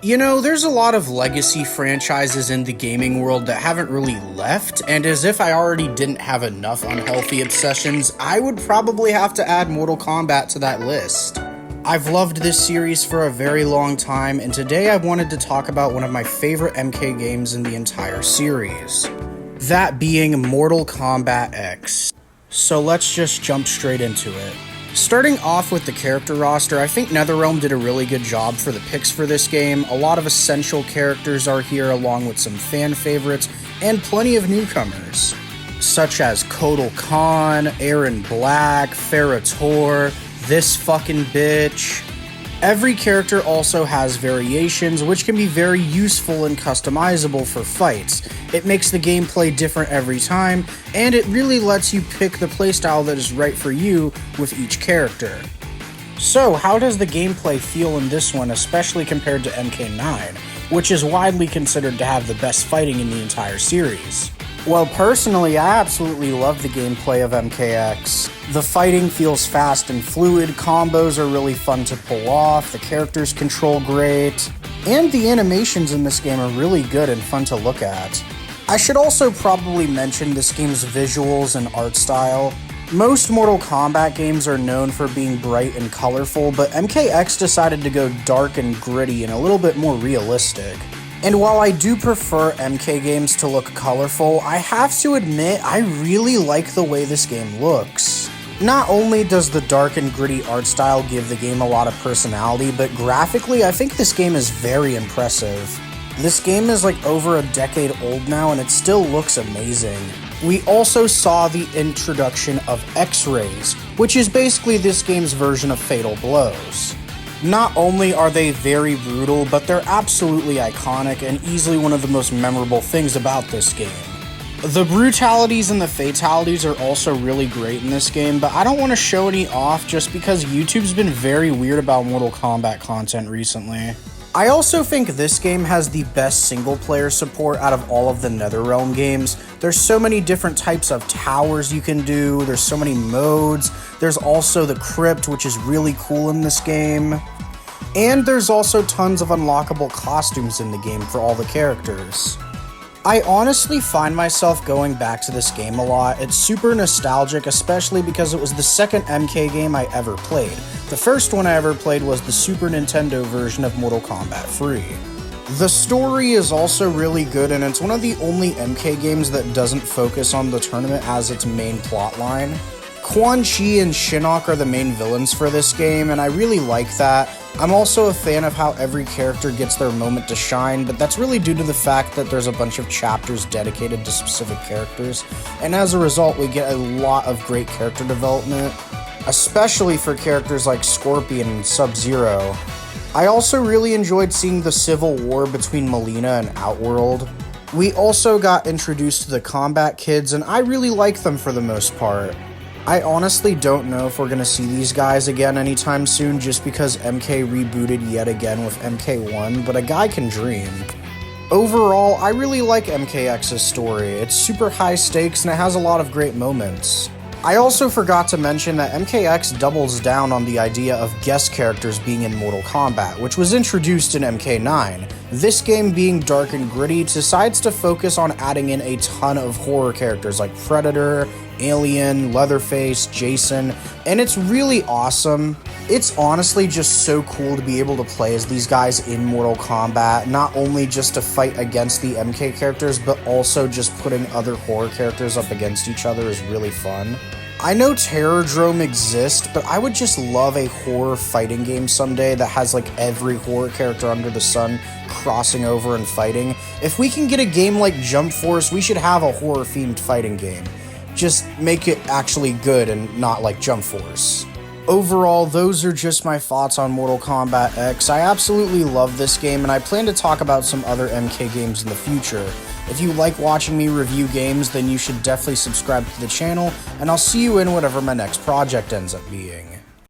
You know, there's a lot of legacy franchises in the gaming world that haven't really left, and as if I already didn't have enough unhealthy obsessions, I would probably have to add Mortal Kombat to that list. I've loved this series for a very long time, and today I wanted to talk about one of my favorite MK games in the entire series. That being Mortal Kombat X. So let's just jump straight into it. Starting off with the character roster, I think NetherRealm did a really good job for the picks for this game. A lot of essential characters are here along with some fan favorites and plenty of newcomers, such as Kotal Khan, Aaron Black, Ferrator, this fucking bitch. Every character also has variations, which can be very useful and customizable for fights. It makes the gameplay different every time, and it really lets you pick the playstyle that is right for you with each character. So, how does the gameplay feel in this one, especially compared to MK9, which is widely considered to have the best fighting in the entire series? Well, personally, I absolutely love the gameplay of MKX. The fighting feels fast and fluid, combos are really fun to pull off, the characters control great, and the animations in this game are really good and fun to look at. I should also probably mention this game's visuals and art style. Most Mortal Kombat games are known for being bright and colorful, but MKX decided to go dark and gritty and a little bit more realistic. And while I do prefer MK games to look colorful, I have to admit I really like the way this game looks. Not only does the dark and gritty art style give the game a lot of personality, but graphically I think this game is very impressive. This game is like over a decade old now and it still looks amazing. We also saw the introduction of X-Rays, which is basically this game's version of Fatal Blows. Not only are they very brutal, but they're absolutely iconic and easily one of the most memorable things about this game. The brutalities and the fatalities are also really great in this game, but I don't want to show any off just because YouTube's been very weird about Mortal Kombat content recently. I also think this game has the best single-player support out of all of the NetherRealm games. There's so many different types of towers you can do, there's so many modes, there's also the crypt, which is really cool in this game, and there's also tons of unlockable costumes in the game for all the characters. I honestly find myself going back to this game a lot. It's super nostalgic, especially because it was the second MK game I ever played. The first one I ever played was the Super Nintendo version of Mortal Kombat 3. The story is also really good, and it's one of the only MK games that doesn't focus on the tournament as its main plotline. Quan Chi and Shinnok are the main villains for this game, and I really like that. I'm also a fan of how every character gets their moment to shine, but that's really due to the fact that there's a bunch of chapters dedicated to specific characters, and as a result we get a lot of great character development, especially for characters like Scorpion and Sub-Zero. I also really enjoyed seeing the civil war between Melina and Outworld. We also got introduced to the Combat Kids, and I really like them for the most part. I honestly don't know if we're gonna see these guys again anytime soon just because MK rebooted yet again with MK1, but a guy can dream. Overall, I really like MKX's story. It's super high stakes and it has a lot of great moments. I also forgot to mention that MKX doubles down on the idea of guest characters being in Mortal Kombat, which was introduced in MK9. This game, being dark and gritty, decides to focus on adding in a ton of horror characters like Predator, Alien, Leatherface, Jason, and it's really awesome. It's honestly just so cool to be able to play as these guys in Mortal Kombat, not only just to fight against the MK characters, but also just putting other horror characters up against each other is really fun. I know Terrordrome exists, but I would just love a horror fighting game someday that has like every horror character under the sun crossing over and fighting. If we can get a game like Jump Force, we should have a horror-themed fighting game. Just make it actually good and not like Jump Force. Overall, those are just my thoughts on Mortal Kombat X. I absolutely love this game, and I plan to talk about some other MK games in the future. If you like watching me review games, then you should definitely subscribe to the channel, and I'll see you in whatever my next project ends up being.